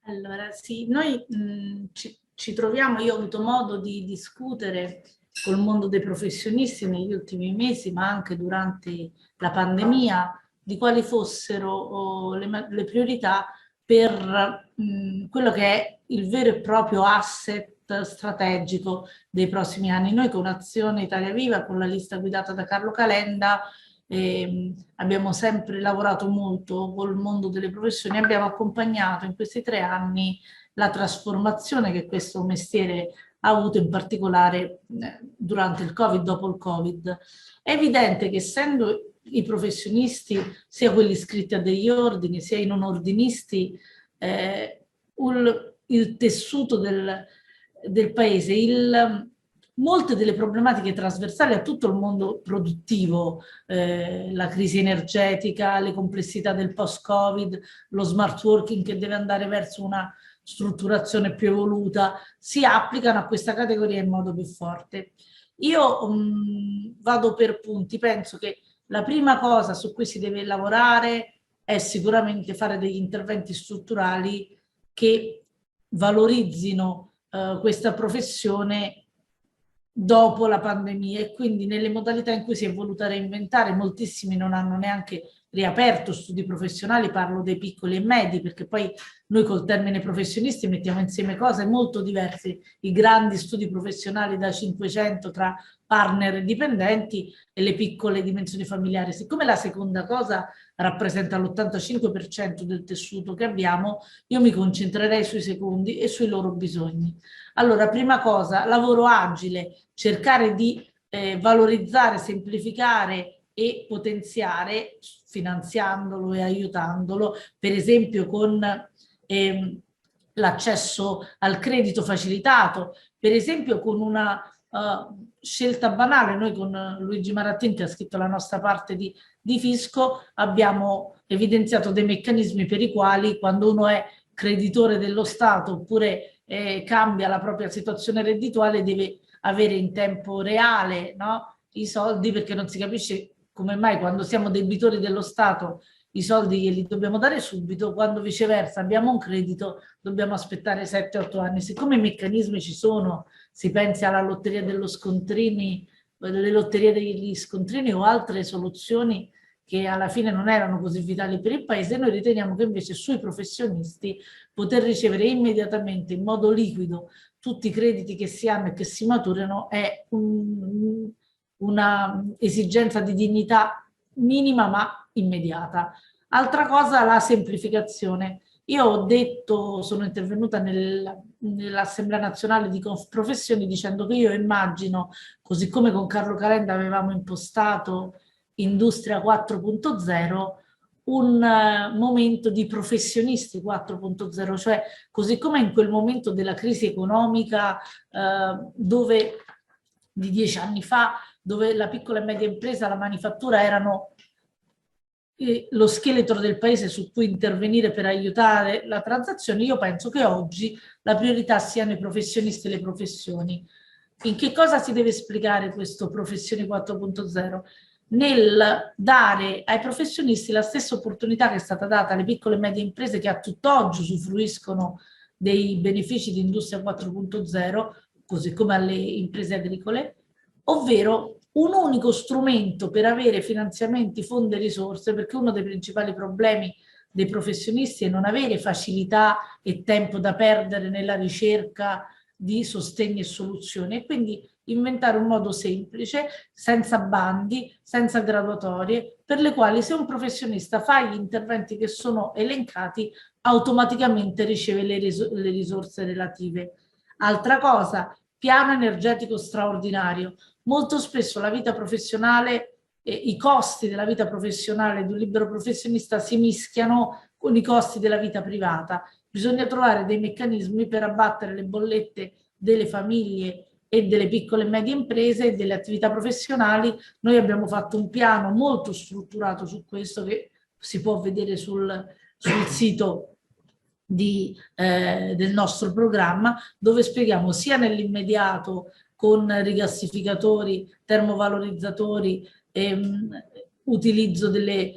Allora, sì, noi ci troviamo, io ho avuto modo di discutere col mondo dei professionisti negli ultimi mesi, ma anche durante la pandemia, di quali fossero le priorità per quello che è il vero e proprio asset strategico dei prossimi anni. Noi con Azione Italia Viva, con la lista guidata da Carlo Calenda, abbiamo sempre lavorato molto col mondo delle professioni, abbiamo accompagnato in questi 3 anni la trasformazione che questo mestiere ha avuto, in particolare durante il Covid, dopo il Covid. È evidente che essendo i professionisti, sia quelli iscritti a degli ordini, sia i non ordinisti, il tessuto del paese, molte delle problematiche trasversali a tutto il mondo produttivo, la crisi energetica, le complessità del post-Covid, lo smart working che deve andare verso una strutturazione più evoluta, si applicano a questa categoria in modo più forte. Io vado per punti, penso che la prima cosa su cui si deve lavorare è sicuramente fare degli interventi strutturali che valorizzino questa professione dopo la pandemia, e quindi nelle modalità in cui si è voluta reinventare. Moltissimi non hanno neanche riaperto studi professionali, parlo dei piccoli e medi, perché poi noi col termine professionisti mettiamo insieme cose molto diverse, i grandi studi professionali da 500 tra partner e dipendenti e le piccole dimensioni familiari. Siccome la seconda cosa rappresenta l'85% del tessuto che abbiamo, io mi concentrerei sui secondi e sui loro bisogni. Allora, prima cosa, lavoro agile, cercare di valorizzare, semplificare e potenziare, finanziandolo e aiutandolo, per esempio con l'accesso al credito facilitato, per esempio con una scelta banale. Noi con Luigi Marattin, che ha scritto la nostra parte di fisco, abbiamo evidenziato dei meccanismi per i quali, quando uno è creditore dello Stato oppure cambia la propria situazione reddituale, deve avere in tempo reale, no, i soldi, perché non si capisce come mai quando siamo debitori dello Stato i soldi glieli dobbiamo dare subito, quando viceversa abbiamo un credito dobbiamo aspettare 7-8 anni. Siccome i meccanismi ci sono, si pensi alla lotteria dello scontrini, le lotterie degli scontrini o altre soluzioni che alla fine non erano così vitali per il paese, noi riteniamo che invece sui professionisti poter ricevere immediatamente, in modo liquido, tutti i crediti che si hanno e che si maturano è una esigenza di dignità minima ma immediata. Altra cosa, la semplificazione. Io ho detto, sono intervenuta nell'Assemblea Nazionale di Confprofessioni dicendo che io immagino, così come con Carlo Calenda avevamo impostato Industria 4.0, un momento di professionisti 4.0, cioè così come in quel momento della crisi economica dove di 10 anni fa, dove la piccola e media impresa, la manifattura erano lo scheletro del paese su cui intervenire per aiutare la transazione, io penso che oggi la priorità siano i professionisti e le professioni. In che cosa si deve spiegare questo Professioni 4.0? Nel dare ai professionisti la stessa opportunità che è stata data alle piccole e medie imprese che a tutt'oggi usufruiscono dei benefici di Industria 4.0, così come alle imprese agricole, ovvero un unico strumento per avere finanziamenti, fondi e risorse, perché uno dei principali problemi dei professionisti è non avere facilità e tempo da perdere nella ricerca di sostegni e soluzioni, e quindi inventare un modo semplice, senza bandi, senza graduatorie, per le quali se un professionista fa gli interventi che sono elencati, automaticamente riceve le risorse relative. Altra cosa, piano energetico straordinario. Molto spesso la vita professionale, i costi della vita professionale di un libero professionista si mischiano con i costi della vita privata. Bisogna trovare dei meccanismi per abbattere le bollette delle famiglie e delle piccole e medie imprese e delle attività professionali. Noi abbiamo fatto un piano molto strutturato su questo, che si può vedere sul sito del nostro programma, dove spieghiamo sia nell'immediato con rigassificatori, termovalorizzatori, utilizzo delle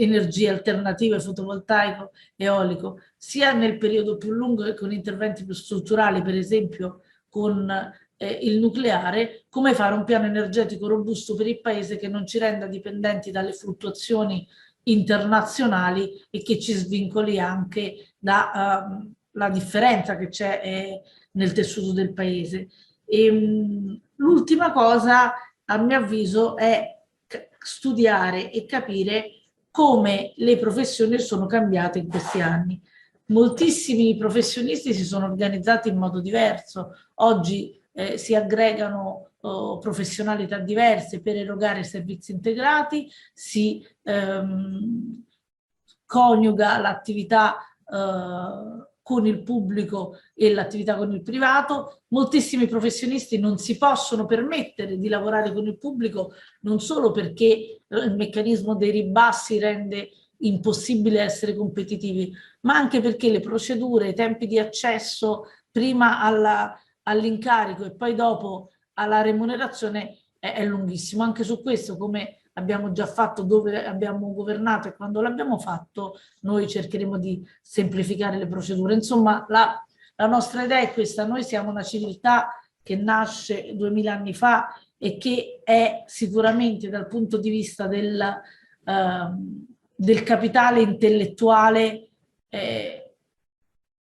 energie alternative, fotovoltaico, eolico, sia nel periodo più lungo che con interventi più strutturali, per esempio con il nucleare, come fare un piano energetico robusto per il paese che non ci renda dipendenti dalle fluttuazioni internazionali e che ci svincoli anche dalla differenza che c'è nel tessuto del paese. L'ultima cosa, a mio avviso, è studiare e capire come le professioni sono cambiate in questi anni. Moltissimi professionisti si sono organizzati in modo diverso. Oggi si aggregano professionalità diverse per erogare servizi integrati, si coniuga l'attività con il pubblico e l'attività con il privato. Moltissimi professionisti non si possono permettere di lavorare con il pubblico, non solo perché il meccanismo dei ribassi rende impossibile essere competitivi, ma anche perché le procedure, i tempi di accesso prima all'incarico e poi dopo alla remunerazione è lunghissimo. Anche su questo, come abbiamo già fatto dove abbiamo governato e quando l'abbiamo fatto, noi cercheremo di semplificare le procedure. Insomma, la nostra idea è questa: noi siamo una civiltà che nasce 2000 anni fa e che è sicuramente dal punto di vista del capitale intellettuale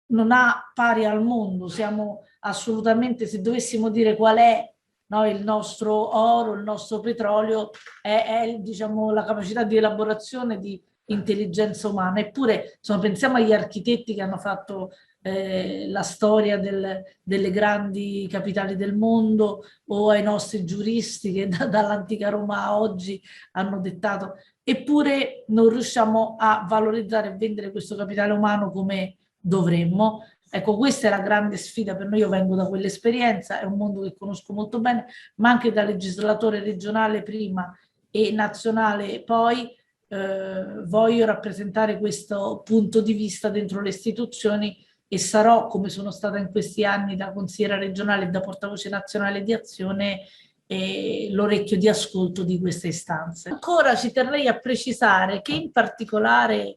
non ha pari al mondo. Siamo assolutamente, se dovessimo dire qual è, no, il nostro oro, il nostro petrolio, è diciamo, la capacità di elaborazione di intelligenza umana. Eppure, insomma, pensiamo agli architetti che hanno fatto la storia delle grandi capitali del mondo, o ai nostri giuristi che dall'antica Roma a oggi hanno dettato. Eppure non riusciamo a valorizzare e vendere questo capitale umano come dovremmo. Ecco, questa è la grande sfida per noi. Io vengo da quell'esperienza, è un mondo che conosco molto bene, ma anche da legislatore regionale prima e nazionale poi. Voglio rappresentare questo punto di vista dentro le istituzioni e sarò, come sono stata in questi anni da consigliera regionale e da portavoce nazionale di Azione, l'orecchio di ascolto di queste istanze. Ancora ci terrei a precisare che in particolare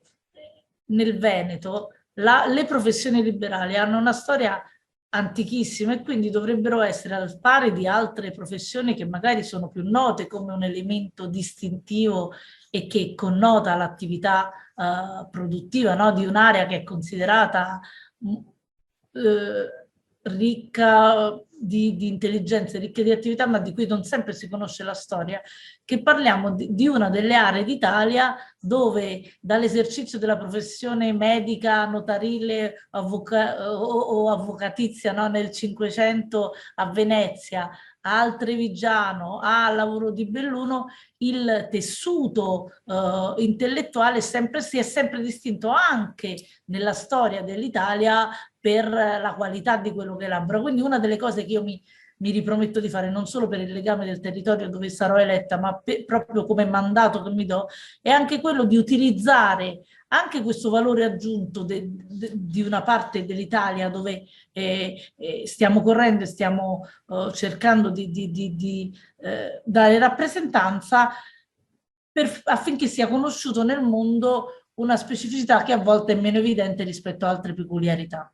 nel Veneto le professioni liberali hanno una storia antichissima e quindi dovrebbero essere al pari di altre professioni che magari sono più note come un elemento distintivo e che connota l'attività produttiva, no? Di un'area che è considerata ricca di intelligenze, ricca di attività, ma di cui non sempre si conosce la storia, che parliamo di una delle aree d'Italia dove dall'esercizio della professione medica, notarile o avvocatizia, no, nel Cinquecento a Venezia, al Trevigiano, al lavoro di Belluno, il tessuto intellettuale si è sempre distinto anche nella storia dell'Italia per la qualità di quello che elabora. Quindi una delle cose che io mi riprometto di fare, non solo per il legame del territorio dove sarò eletta, ma proprio come mandato che mi do, è anche quello di utilizzare anche questo valore aggiunto di una parte dell'Italia dove stiamo correndo e stiamo cercando di dare rappresentanza affinché sia conosciuto nel mondo una specificità che a volte è meno evidente rispetto a altre peculiarità.